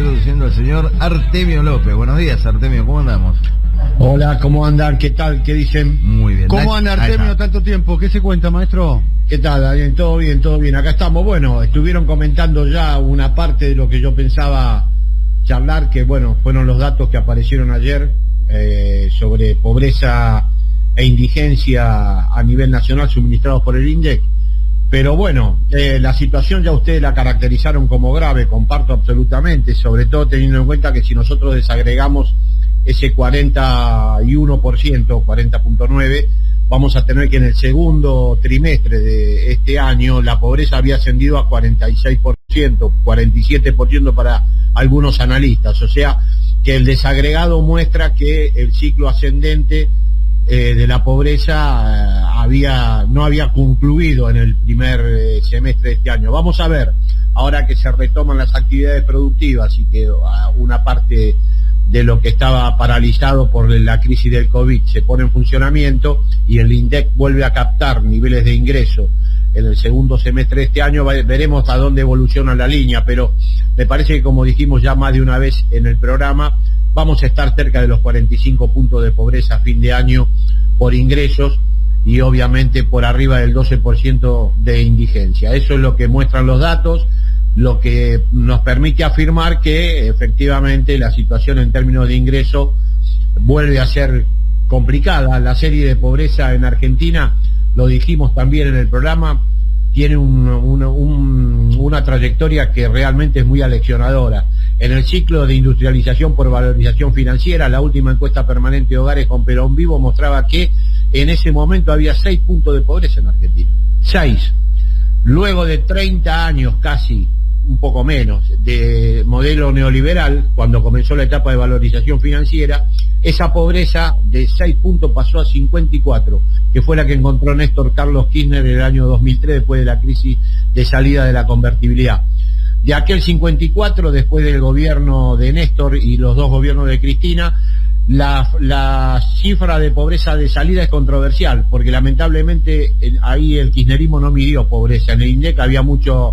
introduciendo al señor Artemio López. Buenos días, Artemio, ¿cómo andamos? Hola, ¿cómo andan? ¿Qué tal? ¿Qué dicen? Muy bien. ¿Cómo anda, Artemio, tanto tiempo? ¿Qué se cuenta, maestro? ¿Qué tal, Daniel? ¿Todo bien? ¿Todo bien? Acá estamos. Bueno, estuvieron comentando ya una parte de lo que yo pensaba charlar, que bueno, fueron los datos que aparecieron ayer sobre pobreza e indigencia a nivel nacional suministrados por el INDEC. Pero bueno, la situación ya ustedes la caracterizaron como grave, comparto absolutamente, sobre todo teniendo en cuenta que si nosotros desagregamos ese 41%, 40.9%, vamos a tener que en el segundo trimestre de este año la pobreza había ascendido a 46%, 47% para algunos analistas. O sea, que el desagregado muestra que el ciclo ascendente de la pobreza no había concluido en el primer semestre de este año. Vamos a ver, ahora que se retoman las actividades productivas y que una parte de lo que estaba paralizado por la crisis del COVID se pone en funcionamiento y el INDEC vuelve a captar niveles de ingreso en el segundo semestre de este año, veremos a dónde evoluciona la línea, pero me parece que, como dijimos ya más de una vez en el programa, vamos a estar cerca de los 45 puntos de pobreza a fin de año por ingresos y obviamente por arriba del 12% de indigencia. Eso es lo que muestran los datos, lo que nos permite afirmar que efectivamente la situación en términos de ingreso vuelve a ser complicada. La serie de pobreza en Argentina, lo dijimos también en el programa, tiene una trayectoria que realmente es muy aleccionadora. En el ciclo de industrialización por valorización financiera, la última encuesta permanente de hogares con Perón Vivo mostraba que en ese momento había 6 puntos de pobreza en Argentina. 6. Luego de 30 años casi, un poco menos, de modelo neoliberal, cuando comenzó la etapa de valorización financiera, esa pobreza de 6 puntos pasó a 54, que fue la que encontró Néstor Carlos Kirchner en el año 2003, después de la crisis de salida de la convertibilidad. De aquel 54, después del gobierno de Néstor y los dos gobiernos de Cristina, la cifra de pobreza de salida es controversial, porque lamentablemente ahí el kirchnerismo no midió pobreza. En el INDEC había mucha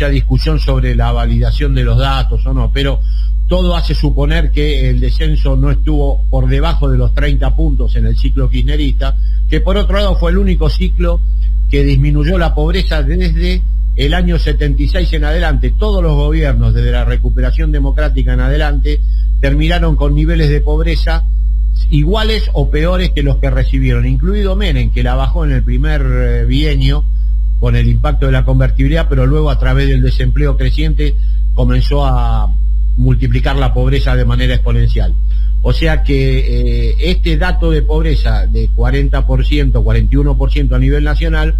discusión sobre la validación de los datos o no, pero todo hace suponer que el descenso no estuvo por debajo de los 30 puntos en el ciclo kirchnerista, que por otro lado fue el único ciclo que disminuyó la pobreza desde el año 76 en adelante. Todos los gobiernos, desde la recuperación democrática en adelante, terminaron con niveles de pobreza iguales o peores que los que recibieron, incluido Menem, que la bajó en el primer bienio con el impacto de la convertibilidad, pero luego a través del desempleo creciente comenzó a multiplicar la pobreza de manera exponencial. O sea que este dato de pobreza de 40%, 41% a nivel nacional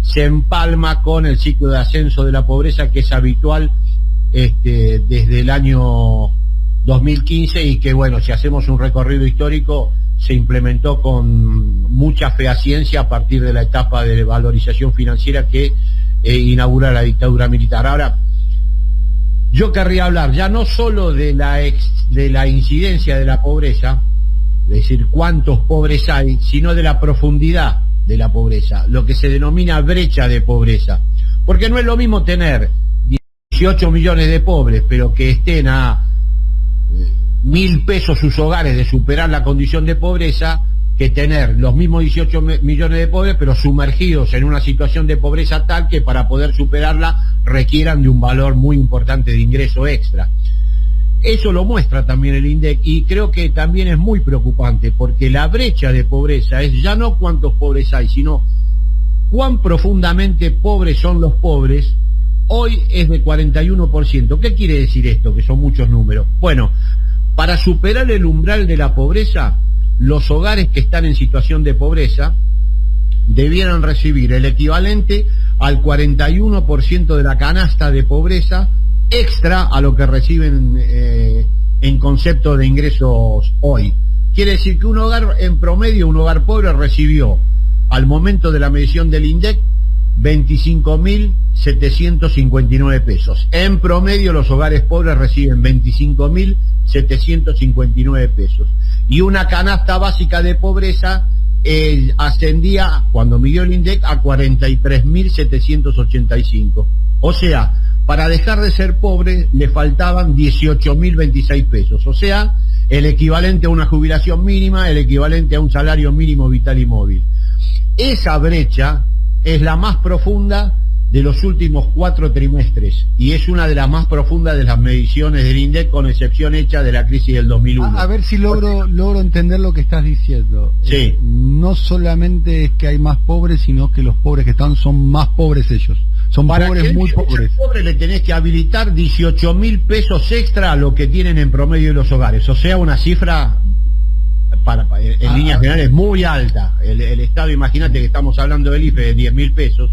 se empalma con el ciclo de ascenso de la pobreza que es habitual desde el año 2015 y que, bueno, si hacemos un recorrido histórico, se implementó con mucha fehaciencia a partir de la etapa de valorización financiera que inaugura la dictadura militar. Ahora, yo querría hablar ya no solo de la incidencia de la pobreza, es decir, cuántos pobres hay, sino de la profundidad de la pobreza, lo que se denomina brecha de pobreza. Porque no es lo mismo tener 18 millones de pobres, pero que estén a 1.000 pesos sus hogares de superar la condición de pobreza, que tener los mismos 18 millones de pobres, pero sumergidos en una situación de pobreza tal que para poder superarla requieran de un valor muy importante de ingreso extra. Eso lo muestra también el INDEC y creo que también es muy preocupante, porque la brecha de pobreza es ya no cuántos pobres hay, sino cuán profundamente pobres son los pobres. Hoy es de 41%. ¿Qué quiere decir esto? Que son muchos números. Bueno, para superar el umbral de la pobreza, los hogares que están en situación de pobreza debieran recibir el equivalente al 41% de la canasta de pobreza extra a lo que reciben en concepto de ingresos hoy. Quiere decir que un hogar, en promedio, un hogar pobre recibió, al momento de la medición del INDEC, 25.759 pesos. En promedio los hogares pobres reciben 25.759 pesos. Y una canasta básica de pobreza ascendía, cuando midió el INDEC, a 43.785. O sea, para dejar de ser pobre le faltaban 18.026 pesos, o sea, el equivalente a una jubilación mínima, el equivalente a un salario mínimo vital y móvil. Esa brecha es la más profunda de los últimos 4 trimestres y es una de las más profundas de las mediciones del INDEC, con excepción hecha de la crisis del 2001. A ver si logro entender lo que estás diciendo. Sí. No solamente es que hay más pobres, sino que los pobres que están son más pobres ellos. Son pobres, muy pobres. Pobre le tenés que habilitar 18.000 pesos extra a lo que tienen en promedio de los hogares, o sea, una cifra en líneas generales muy alta. El Estado, imagínate que estamos hablando del IFE de 10.000 pesos.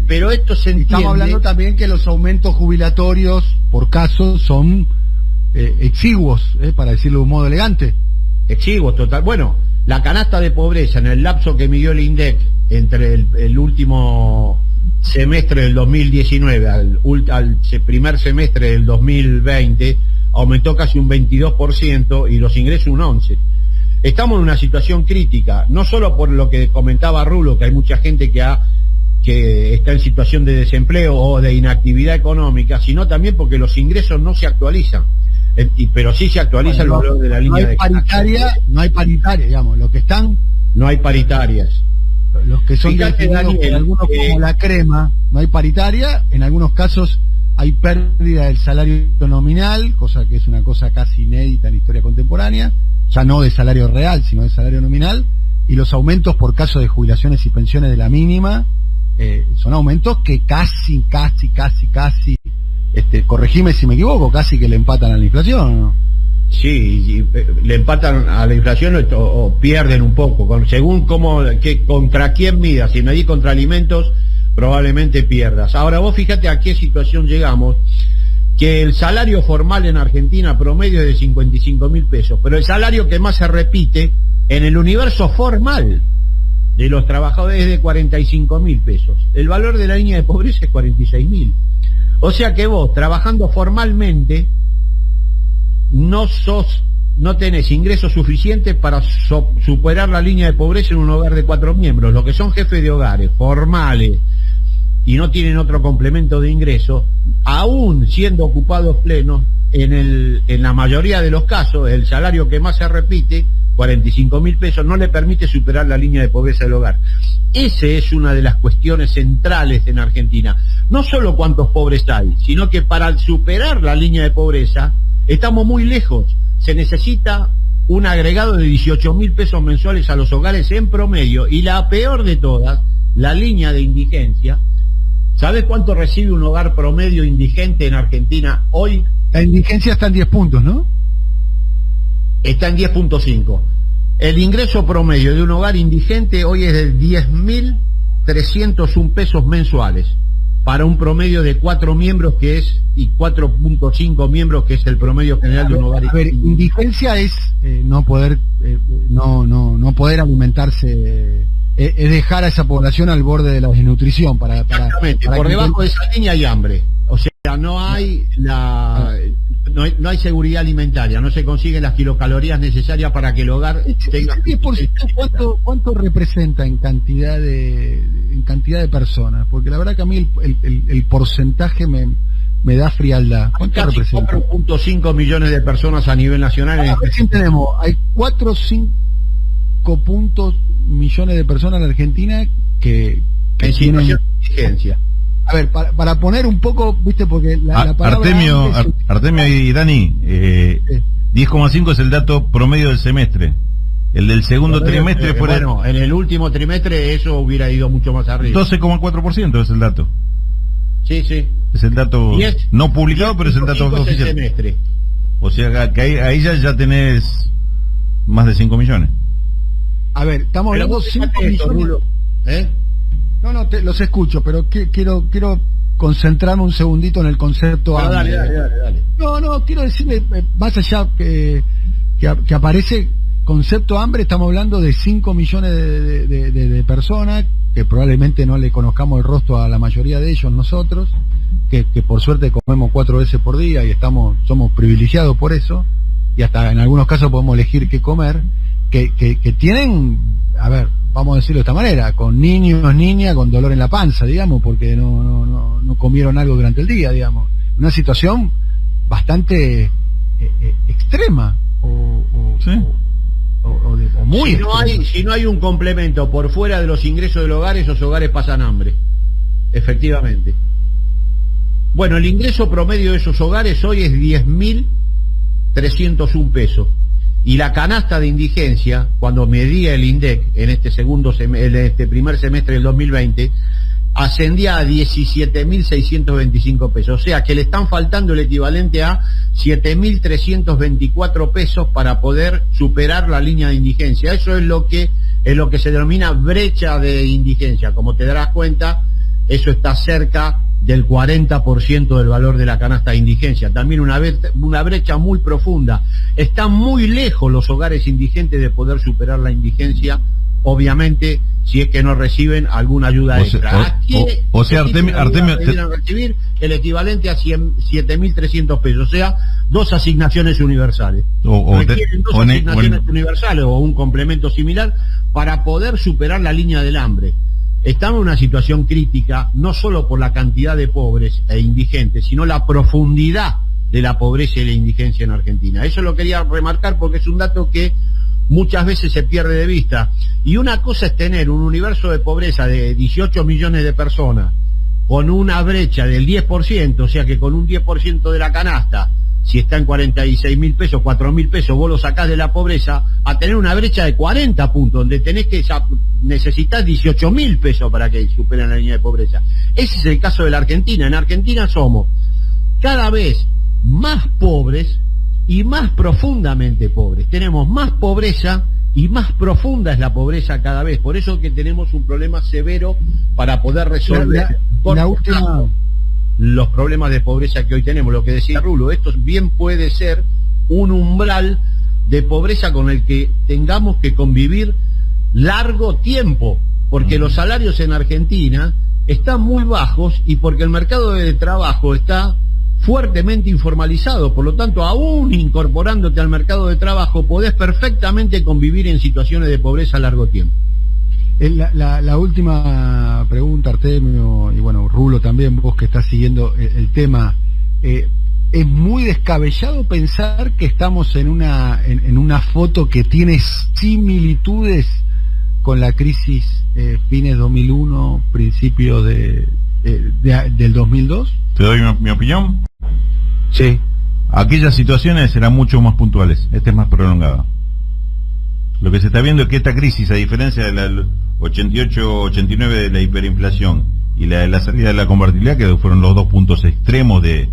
Pero esto se entiende. Estamos hablando también que los aumentos jubilatorios por caso son exiguos, para decirlo de un modo elegante. Exiguos, total. Bueno, la canasta de pobreza en el lapso que midió el INDEC entre el último semestre del 2019 al primer semestre del 2020 aumentó casi un 22% y los ingresos un 11%. Estamos en una situación crítica, no solo por lo que comentaba Rulo, que hay mucha gente que está en situación de desempleo o de inactividad económica, sino también porque los ingresos no se actualizan, pero sí se actualiza el valor de la línea de paritaria, no hay paritaria, digamos, los que están... No hay paritarias. Los que son Fíjate, Daniel, algunos como la crema, no hay paritaria, en algunos casos hay pérdida del salario nominal, cosa que es una cosa casi inédita en la historia contemporánea, ya no de salario real, sino de salario nominal, y los aumentos por caso de jubilaciones y pensiones de la mínima, son aumentos que casi, corregime si me equivoco, casi que le empatan a la inflación, ¿no? Sí, le empatan a la inflación o pierden un poco, según contra quién midas. Si medís contra alimentos, probablemente pierdas. Ahora vos fíjate a qué situación llegamos, que el salario formal en Argentina promedio es de 55.000 pesos, pero el salario que más se repite en el universo formal de los trabajadores es de 45.000 pesos. El valor de la línea de pobreza es 46.000. O sea que vos, trabajando formalmente, no tenés ingresos suficientes para superar la línea de pobreza en un hogar de 4 miembros. Los que son jefes de hogares formales y no tienen otro complemento de ingresos, aún siendo ocupados plenos, en la mayoría de los casos, el salario que más se repite, 45.000 pesos, no le permite superar la línea de pobreza del hogar. Esa es una de las cuestiones centrales en Argentina. No solo cuántos pobres hay, sino que para superar la línea de pobreza estamos muy lejos. Se necesita un agregado de 18.000 pesos mensuales a los hogares en promedio, y la peor de todas, la línea de indigencia. ¿Sabes cuánto recibe un hogar promedio indigente en Argentina hoy? La indigencia está en 10 puntos, ¿no? Está en 10.5. El ingreso promedio de un hogar indigente hoy es de 10.301 pesos mensuales, para un promedio de 4 miembros y 4.5 miembros, que es el promedio general de un hogar indigente. Indigencia es no poder alimentarse, es dejar a esa población al borde de la desnutrición Exactamente, por debajo de esa línea hay hambre. O sea, no hay seguridad alimentaria, no se consiguen las kilocalorías necesarias para que el hogar tenga... ¿El 10% cuánto representa en cantidad de personas? Porque la verdad que a mí el porcentaje me da frialdad. ¿Cuánto representa? 4.5 millones de personas a nivel nacional. Tenemos, hay 4 o 5 millones de personas en Argentina que en situación de indigencia. A ver, para poner un poco, viste, porque la palabra... Artemio y Dani, 10,5 es el dato promedio del semestre. El del segundo trimestre fue... Bueno, en el último trimestre eso hubiera ido mucho más arriba. 12,4% es el dato. Sí. Es el dato no publicado, pero es el dato oficial. Semestre. O sea que ahí ya tenés más de 5 millones. A ver, estamos hablando de 5 millones... No, los escucho, pero quiero concentrarme un segundito en el concepto hambre. Dale. No, quiero decirle, más allá que aparece concepto hambre, estamos hablando de 5 millones de personas, que probablemente no le conozcamos el rostro a la mayoría de ellos nosotros, que por suerte comemos 4 veces por día y somos privilegiados por eso, y hasta en algunos casos podemos elegir qué comer, que tienen, a ver, vamos a decirlo de esta manera, con niños, niñas, con dolor en la panza, digamos, porque no comieron algo durante el día, digamos. Una situación bastante extrema ¿sí? o muy si no hay un complemento por fuera de los ingresos del hogar, esos hogares pasan hambre, efectivamente. Bueno, el ingreso promedio de esos hogares hoy es 10.301 pesos. Y la canasta de indigencia, cuando medía el INDEC en este primer semestre del 2020, ascendía a 17.625 pesos. O sea que le están faltando el equivalente a 7.324 pesos para poder superar la línea de indigencia. Eso es lo que se denomina brecha de indigencia. Como te darás cuenta, eso está cerca del 40% del valor de la canasta de indigencia. También una brecha muy profunda. Están muy lejos los hogares indigentes de poder superar la indigencia, obviamente, si es que no reciben alguna ayuda extra. O sea, Artemio, recibir el equivalente a 7.300 pesos, o sea, 2 asignaciones universales. Requieren 2 asignaciones universales o un complemento similar para poder superar la línea del hambre. Estamos en una situación crítica, no solo por la cantidad de pobres e indigentes, sino la profundidad de la pobreza y la indigencia en Argentina. Eso lo quería remarcar porque es un dato que muchas veces se pierde de vista. Y una cosa es tener un universo de pobreza de 18 millones de personas con una brecha del 10%, o sea que con un 10% de la canasta, si está en 46.000 pesos, 4.000 pesos, vos lo sacás de la pobreza, a tener una brecha de 40 puntos, donde necesitas 18.000 pesos para que superen la línea de pobreza. Ese es el caso de la Argentina. En Argentina somos cada vez más pobres y más profundamente pobres. Tenemos más pobreza y más profunda es la pobreza cada vez. Por eso que tenemos un problema severo para poder resolver los problemas de pobreza que hoy tenemos. Lo que decía Rulo, esto bien puede ser un umbral de pobreza con el que tengamos que convivir largo tiempo, porque los salarios en Argentina están muy bajos y porque el mercado de trabajo está fuertemente informalizado. Por lo tanto, aún incorporándote al mercado de trabajo, podés perfectamente convivir en situaciones de pobreza a largo tiempo. La última pregunta, Artemio, y bueno, Rulo también, vos que estás siguiendo el tema, es muy descabellado pensar que estamos en una foto que tiene similitudes con la crisis fines 2001, principios del 2002. ¿Te doy mi opinión? Sí. Aquellas situaciones eran mucho más puntuales, esta es más prolongada. Lo que se está viendo es que esta crisis, a diferencia de la 88-89 de la hiperinflación y la de la salida de la convertibilidad, que fueron los dos puntos extremos de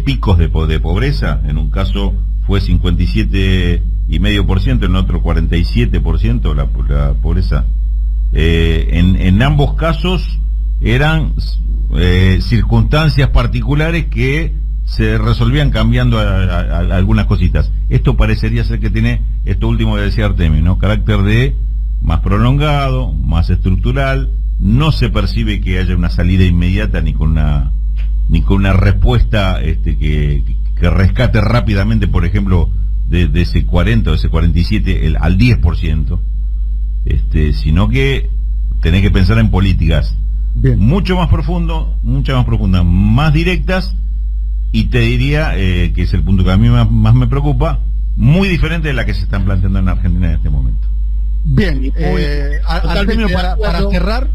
picos de pobreza, en un caso fue 57,5%, en otro 47% la pobreza. En ambos casos eran circunstancias particulares que se resolvían cambiando a algunas cositas. Esto parecería ser que tiene esto último que decía Artemio, ¿no? Carácter de más prolongado, más estructural. No se percibe que haya una salida inmediata ni con una respuesta que rescate rápidamente, por ejemplo, de ese 40 o ese 47 al 10%, sino que tenés que pensar en políticas mucho más profundas, más directas, y te diría que es el punto que a mí más me preocupa, muy diferente de la que se están planteando en Argentina en este momento. Bien, Artemio, para cerrar,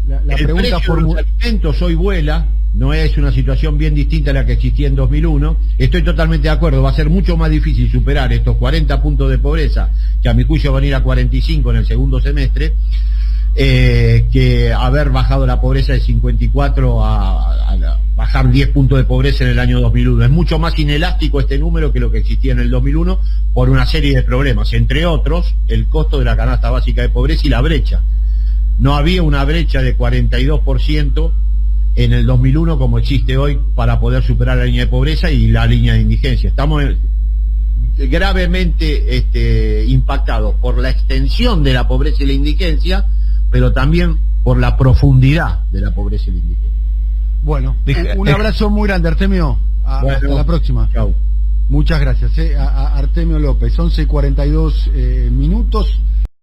la pregunta por los alimentos hoy vuela, no es una situación bien distinta a la que existía en 2001. Estoy totalmente de acuerdo, va a ser mucho más difícil superar estos 40 puntos de pobreza, que a mi juicio van a ir a 45 en el segundo semestre, que haber bajado la pobreza de 54 a bajar 10 puntos de pobreza en el año 2001. Es mucho más inelástico este número que lo que existía en el 2001 por una serie de problemas, entre otros el costo de la canasta básica de pobreza y la brecha. No había una brecha de 42% en el 2001 como existe hoy para poder superar la línea de pobreza y la línea de indigencia. Estamos gravemente impactados por la extensión de la pobreza y la indigencia, pero también por la profundidad de la pobreza y la indigencia. Bueno, un abrazo muy grande, Artemio. Hasta la próxima. Chau. Muchas gracias. A Artemio López, 11:42 minutos.